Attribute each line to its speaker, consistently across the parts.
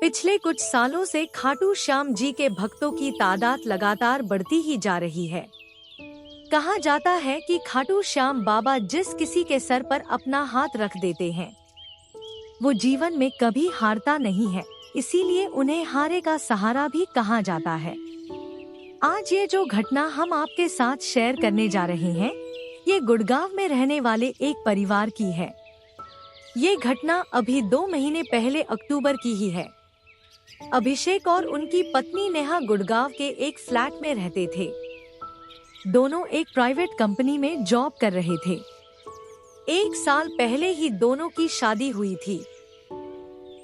Speaker 1: पिछले कुछ सालों से खाटू श्याम जी के भक्तों की तादाद लगातार बढ़ती ही जा रही है। कहा जाता है कि खाटू श्याम बाबा जिस किसी के सर पर अपना हाथ रख देते हैं वो जीवन में कभी हारता नहीं है, इसीलिए उन्हें हारे का सहारा भी कहा जाता है। आज ये जो घटना हम आपके साथ शेयर करने जा रहे हैं, ये गुड़गांव में रहने वाले एक परिवार की है। ये घटना अभी 2 महीने पहले अक्टूबर की ही है। अभिषेक और उनकी पत्नी नेहा गुड़गांव के एक फ्लैट में रहते थे। दोनों एक प्राइवेट कंपनी में जॉब कर रहे थे। 1 साल पहले ही दोनों की शादी हुई थी।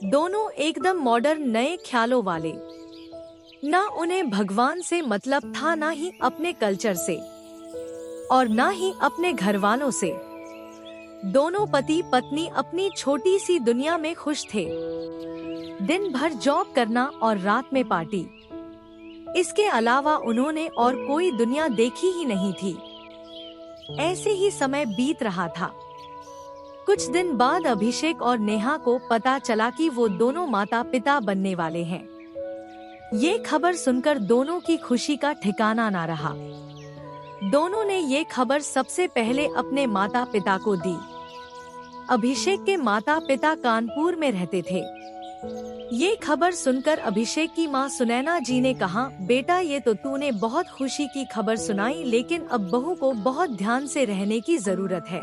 Speaker 1: दोनों एकदम मॉडर्न, नए ख्यालों वाले। ना उन्हें भगवान से मतलब था, ना ही अपने कल्चर से और ना ही अपने घर वालों से। दोनों पति पत्नी अपनी छोटी सी दुनिया में खुश थे। दिन भर जॉब करना और रात में पार्टी, इसके अलावा उन्होंने और कोई दुनिया देखी ही नहीं थी। ऐसे ही समय बीत रहा था। कुछ दिन बाद अभिषेक और नेहा को पता चला कि वो दोनों माता पिता बनने वाले हैं। ये खबर सुनकर दोनों की खुशी का ठिकाना ना रहा। दोनों ने ये खबर सबसे पहले अपने माता पिता को दी। अभिषेक के माता पिता कानपुर में रहते थे। ये खबर सुनकर अभिषेक की मां सुनैना जी ने कहा, बेटा ये तो तूने बहुत खुशी की खबर सुनाई, लेकिन अब बहू को बहुत ध्यान से रहने की जरूरत है।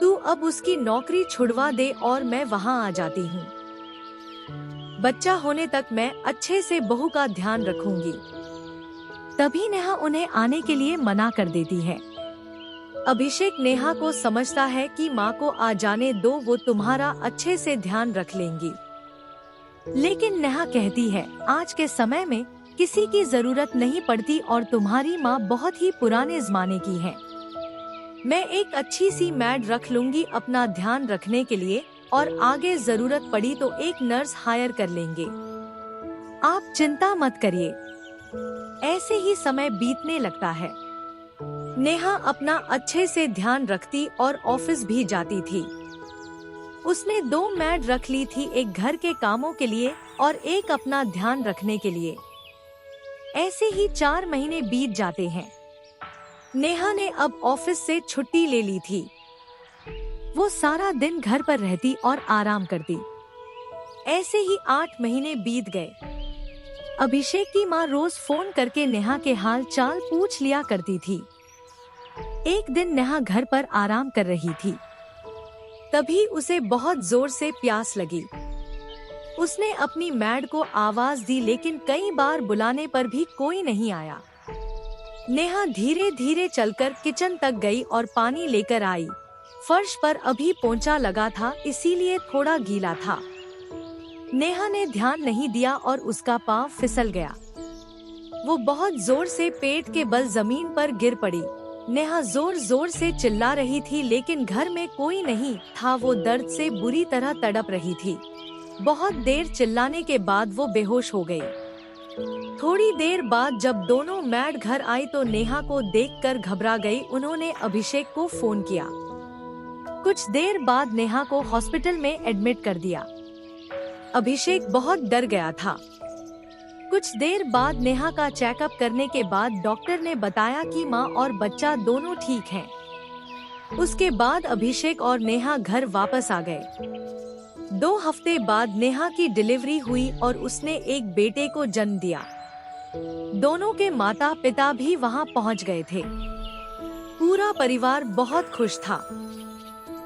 Speaker 1: तू अब उसकी नौकरी छुड़वा दे और मैं वहाँ आ जाती हूँ। बच्चा होने तक मैं अच्छे से बहू का ध्यान रखूंगी। तभी नेहा उन्हें आने के लिए मना कर देती है। अभिषेक नेहा को समझता है कि माँ को आ जाने दो, वो तुम्हारा अच्छे से ध्यान रख लेंगी। लेकिन नेहा कहती है, आज के समय में किसी की जरूरत नहीं पड़ती और तुम्हारी माँ बहुत ही पुराने जमाने की है। मैं एक अच्छी सी मैड रख लूंगी अपना ध्यान रखने के लिए, और आगे जरूरत पड़ी तो एक नर्स हायर कर लेंगे। आप चिंता मत करिए। ऐसे ही समय बीतने लगता है। नेहा अपना अच्छे से ध्यान रखती और ऑफिस भी जाती थी। उसने 2 मैड रख ली थी, एक घर के कामों के लिए और एक अपना ध्यान रखने के लिए। ऐसे ही 4 महीने बीत जाते हैं। नेहा ने अब ऑफिस से छुट्टी ले ली थी। वो सारा दिन घर पर रहती और आराम करती। ऐसे ही 8 महीने बीत गए। अभिषेक की माँ रोज फोन करके नेहा के हाल चाल पूछ लिया करती थी। एक दिन नेहा घर पर आराम कर रही थी, तभी उसे बहुत जोर से प्यास लगी। उसने अपनी मैड को आवाज दी, लेकिन कई बार बुलाने पर भी कोई नहीं आया। नेहा धीरे धीरे चलकर किचन तक गई और पानी लेकर आई। फर्श पर अभी पोंछा लगा था, इसीलिए थोड़ा गीला था। नेहा ने ध्यान नहीं दिया और उसका पाँव फिसल गया। वो बहुत जोर से पेट के बल जमीन पर गिर पड़ी। नेहा जोर जोर से चिल्ला रही थी, लेकिन घर में कोई नहीं था। वो दर्द से बुरी तरह तड़प रही थी। बहुत देर चिल्लाने के बाद वो बेहोश हो गई। थोड़ी देर बाद जब दोनों मैड घर आई तो नेहा को देखकर घबरा गई। उन्होंने अभिषेक को फोन किया। कुछ देर बाद नेहा को हॉस्पिटल में एडमिट कर दिया। अभिषेक बहुत डर गया था। कुछ देर बाद नेहा का चेकअप करने के बाद डॉक्टर ने बताया कि माँ और बच्चा दोनों ठीक हैं। उसके बाद अभिषेक और नेहा घर वापस आ गए। 2 हफ्ते बाद नेहा की डिलीवरी हुई और उसने एक बेटे को जन्म दिया। दोनों के माता पिता भी वहाँ पहुँच गए थे। पूरा परिवार बहुत खुश था।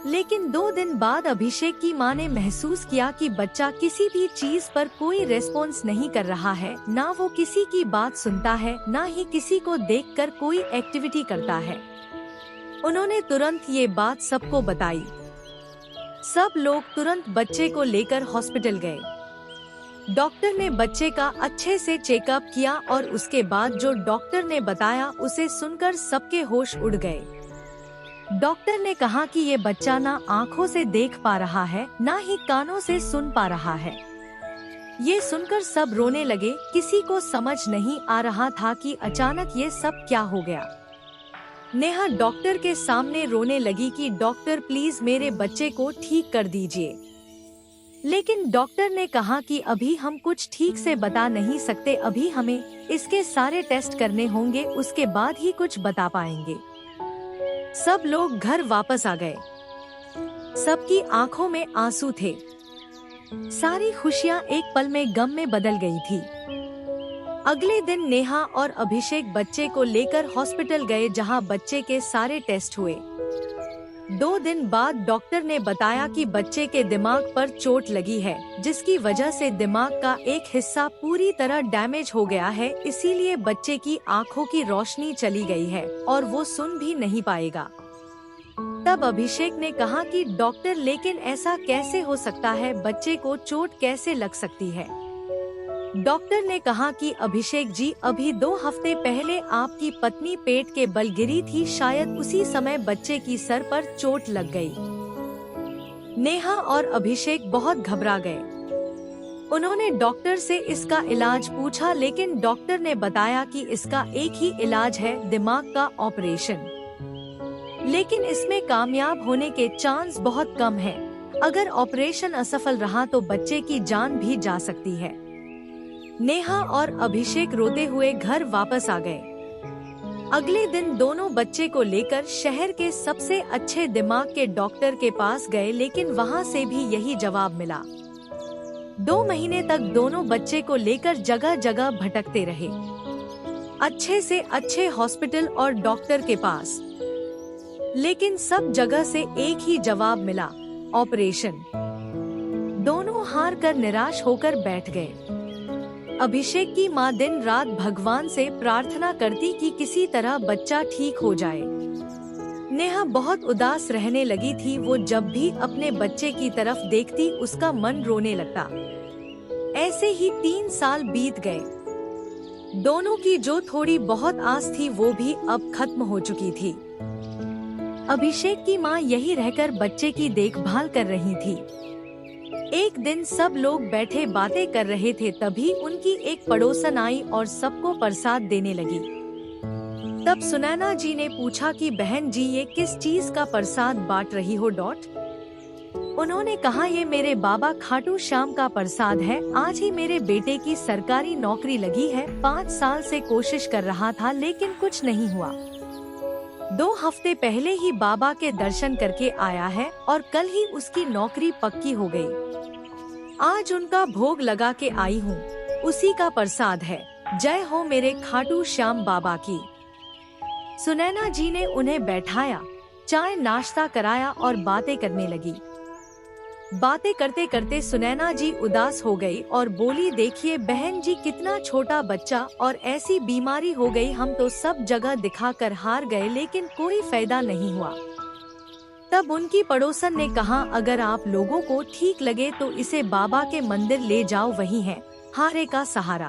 Speaker 1: लेकिन 2 दिन बाद अभिषेक की मां ने महसूस किया कि बच्चा किसी भी चीज पर कोई रेस्पॉन्स नहीं कर रहा है। ना वो किसी की बात सुनता है, ना ही किसी को देखकर कोई एक्टिविटी करता है। उन्होंने तुरंत ये बात सबको बताई। सब लोग तुरंत बच्चे को लेकर हॉस्पिटल गए। डॉक्टर ने बच्चे का अच्छे से चेकअप किया और उसके बाद जो डॉक्टर ने बताया उसे सुनकर सबके होश उड़ गए। डॉक्टर ने कहा कि ये बच्चा ना आँखों से देख पा रहा है, ना ही कानों से सुन पा रहा है। ये सुनकर सब रोने लगे। किसी को समझ नहीं आ रहा था कि अचानक ये सब क्या हो गया। नेहा डॉक्टर के सामने रोने लगी कि डॉक्टर प्लीज मेरे बच्चे को ठीक कर दीजिए। लेकिन डॉक्टर ने कहा कि अभी हम कुछ ठीक से बता नहीं सकते, अभी हमें इसके सारे टेस्ट करने होंगे, उसके बाद ही कुछ बता पाएंगे। सब लोग घर वापस आ गए। सबकी आंखों में आंसू थे। सारी खुशियां एक पल में गम में बदल गई थी। अगले दिन नेहा और अभिषेक बच्चे को लेकर हॉस्पिटल गए, जहां बच्चे के सारे टेस्ट हुए। 2 दिन बाद डॉक्टर ने बताया कि बच्चे के दिमाग पर चोट लगी है, जिसकी वजह से दिमाग का एक हिस्सा पूरी तरह डैमेज हो गया है, इसीलिए बच्चे की आंखों की रोशनी चली गई है और वो सुन भी नहीं पाएगा। तब अभिषेक ने कहा कि डॉक्टर, लेकिन ऐसा कैसे हो सकता है, बच्चे को चोट कैसे लग सकती है? डॉक्टर ने कहा कि अभिषेक जी, अभी 2 हफ्ते पहले आपकी पत्नी पेट के बल गिरी थी, शायद उसी समय बच्चे की सर पर चोट लग गई। नेहा और अभिषेक बहुत घबरा गए। उन्होंने डॉक्टर से इसका इलाज पूछा, लेकिन डॉक्टर ने बताया कि इसका एक ही इलाज है, दिमाग का ऑपरेशन। लेकिन इसमें कामयाब होने के चांस बहुत कम हैं। अगर ऑपरेशन असफल रहा तो बच्चे की जान भी जा सकती है। नेहा और अभिषेक रोते हुए घर वापस आ गए। अगले दिन दोनों बच्चे को लेकर शहर के सबसे अच्छे दिमाग के डॉक्टर के पास गए, लेकिन वहां से भी यही जवाब मिला। 2 महीने तक दोनों बच्चे को लेकर जगह जगह भटकते रहे, अच्छे से अच्छे हॉस्पिटल और डॉक्टर के पास, लेकिन सब जगह से एक ही जवाब मिला, ऑपरेशन। दोनों हार कर निराश होकर बैठ गए। अभिषेक की मां दिन रात भगवान से प्रार्थना करती कि किसी तरह बच्चा ठीक हो जाए। नेहा बहुत उदास रहने लगी थी। वो जब भी अपने बच्चे की तरफ देखती उसका मन रोने लगता। ऐसे ही 3 साल बीत गए। दोनों की जो थोड़ी बहुत आस थी वो भी अब खत्म हो चुकी थी। अभिषेक की मां यही रहकर बच्चे की देखभाल कर रही थी। एक दिन सब लोग बैठे बातें कर रहे थे, तभी उनकी एक पड़ोसन आई और सबको प्रसाद देने लगी। तब सुनैना जी ने पूछा कि बहन जी, ये किस चीज का प्रसाद बांट रही हो? उन्होंने कहा, ये मेरे बाबा खाटू श्याम का प्रसाद है। आज ही मेरे बेटे की सरकारी नौकरी लगी है। 5 साल से कोशिश कर रहा था, लेकिन कुछ नहीं हुआ। 2 हफ्ते पहले ही बाबा के दर्शन करके आया है और कल ही उसकी नौकरी पक्की हो गई। आज उनका भोग लगा के आई हूँ, उसी का प्रसाद है। जय हो मेरे खाटू श्याम बाबा की। सुनैना जी ने उन्हें बैठाया, चाय नाश्ता कराया और बातें करने लगी। बातें करते करते सुनैना जी उदास हो गई और बोली, देखिए बहन जी, कितना छोटा बच्चा और ऐसी बीमारी हो गई। हम तो सब जगह दिखाकर हार गए, लेकिन कोई फायदा नहीं हुआ। तब उनकी पड़ोसन ने कहा, अगर आप लोगों को ठीक लगे तो इसे बाबा के मंदिर ले जाओ, वही है हारे का सहारा।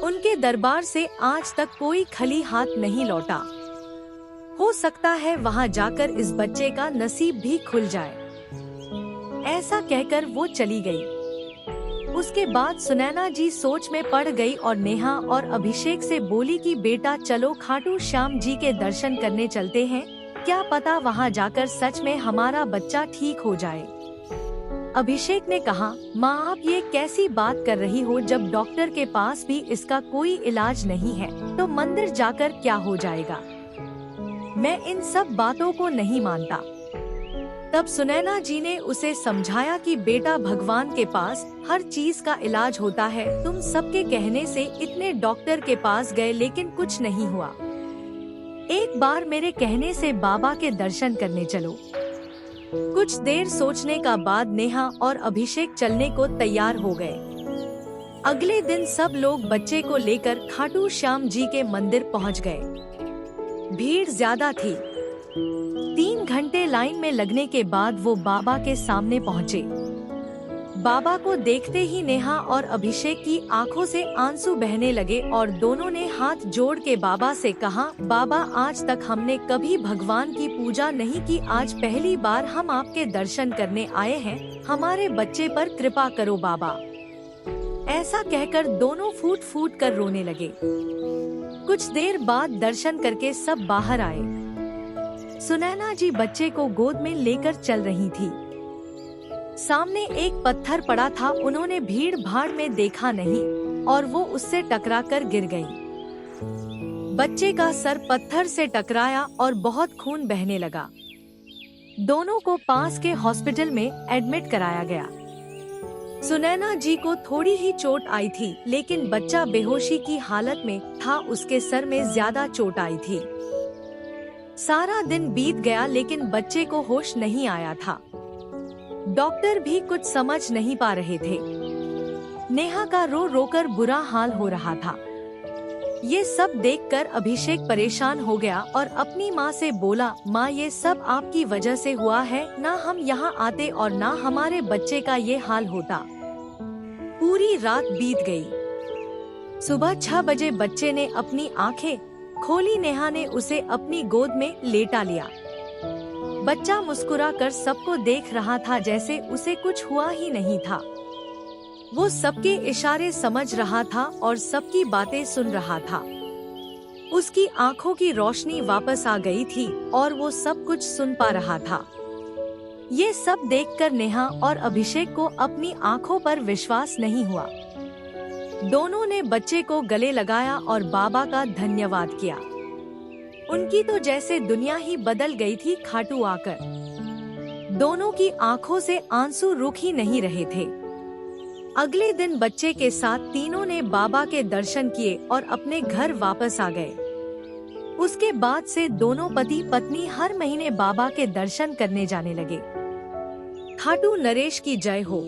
Speaker 1: उनके दरबार से आज तक कोई खाली हाथ नहीं लौटा। हो सकता है वहां जाकर इस बच्चे का नसीब भी खुल जाए। ऐसा कहकर वो चली गई। उसके बाद सुनैना जी सोच में पड़ गई और नेहा और अभिषेक से बोली कि बेटा चलो खाटू श्याम जी के दर्शन करने चलते हैं, क्या पता वहां जाकर सच में हमारा बच्चा ठीक हो जाए। अभिषेक ने कहा, माँ आप ये कैसी बात कर रही हो, जब डॉक्टर के पास भी इसका कोई इलाज नहीं है तो मंदिर जाकर क्या हो जाएगा। मैं इन सब बातों को नहीं मानता। तब सुनैना जी ने उसे समझाया कि बेटा, भगवान के पास हर चीज का इलाज होता है। तुम सबके कहने से इतने डॉक्टर के पास गए, लेकिन कुछ नहीं हुआ। एक बार मेरे कहने से बाबा के दर्शन करने चलो। कुछ देर सोचने का बाद नेहा और अभिषेक चलने को तैयार हो गए। अगले दिन सब लोग बच्चे को लेकर खाटू श्याम जी के मंदिर पहुंच गए। भीड़ ज्यादा थी। 3 घंटे लाइन में लगने के बाद वो बाबा के सामने पहुँचे। बाबा को देखते ही नेहा और अभिषेक की आंखों से आंसू बहने लगे और दोनों ने हाथ जोड़ के बाबा से कहा, बाबा आज तक हमने कभी भगवान की पूजा नहीं की, आज पहली बार हम आपके दर्शन करने आए हैं, हमारे बच्चे पर कृपा करो बाबा। ऐसा कहकर दोनों फूट फूट कर रोने लगे। कुछ देर बाद दर्शन करके सब बाहर आए। सुनैना जी बच्चे को गोद में लेकर चल रही थी। सामने एक पत्थर पड़ा था, उन्होंने भीड़ भाड़ में देखा नहीं और वो उससे टकराकर गिर गई। बच्चे का सर पत्थर से टकराया और बहुत खून बहने लगा। दोनों को पास के हॉस्पिटल में एडमिट कराया गया। सुनैना जी को थोड़ी ही चोट आई थी, लेकिन बच्चा बेहोशी की हालत में था, उसके सर में ज्यादा चोट आई थी। सारा दिन बीत गया लेकिन बच्चे को होश नहीं आया था। डॉक्टर भी कुछ समझ नहीं पा रहे थे। नेहा का रो रोकर बुरा हाल हो रहा था। ये सब देखकर अभिषेक परेशान हो गया और अपनी माँ से बोला, माँ ये सब आपकी वजह से हुआ है, ना हम यहाँ आते और ना हमारे बच्चे का ये हाल होता। पूरी रात बीत गई। सुबह 6 बजे बच्चे ने अपनी आंखें खोली। नेहा ने उसे अपनी गोद में लेटा लिया। बच्चा मुस्कुराकर सबको देख रहा था, जैसे उसे कुछ हुआ ही नहीं था। वो सबके इशारे समझ रहा था और सबकी बातें सुन रहा था। उसकी आंखों की रोशनी वापस आ गई थी और वो सब कुछ सुन पा रहा था। ये सब देखकर नेहा और अभिषेक को अपनी आंखों पर विश्वास नहीं हुआ। दोनों ने बच्चे को गले लगाया और बाबा का धन्यवाद किया। उनकी तो जैसे दुनिया ही बदल गई थी खाटू आकर। दोनों की आंखों से आंसू रुक ही नहीं रहे थे। अगले दिन बच्चे के साथ तीनों ने बाबा के दर्शन किए और अपने घर वापस आ गए। उसके बाद से दोनों पति पत्नी हर महीने बाबा के दर्शन करने जाने लगे। खाटू नरेश की जय हो।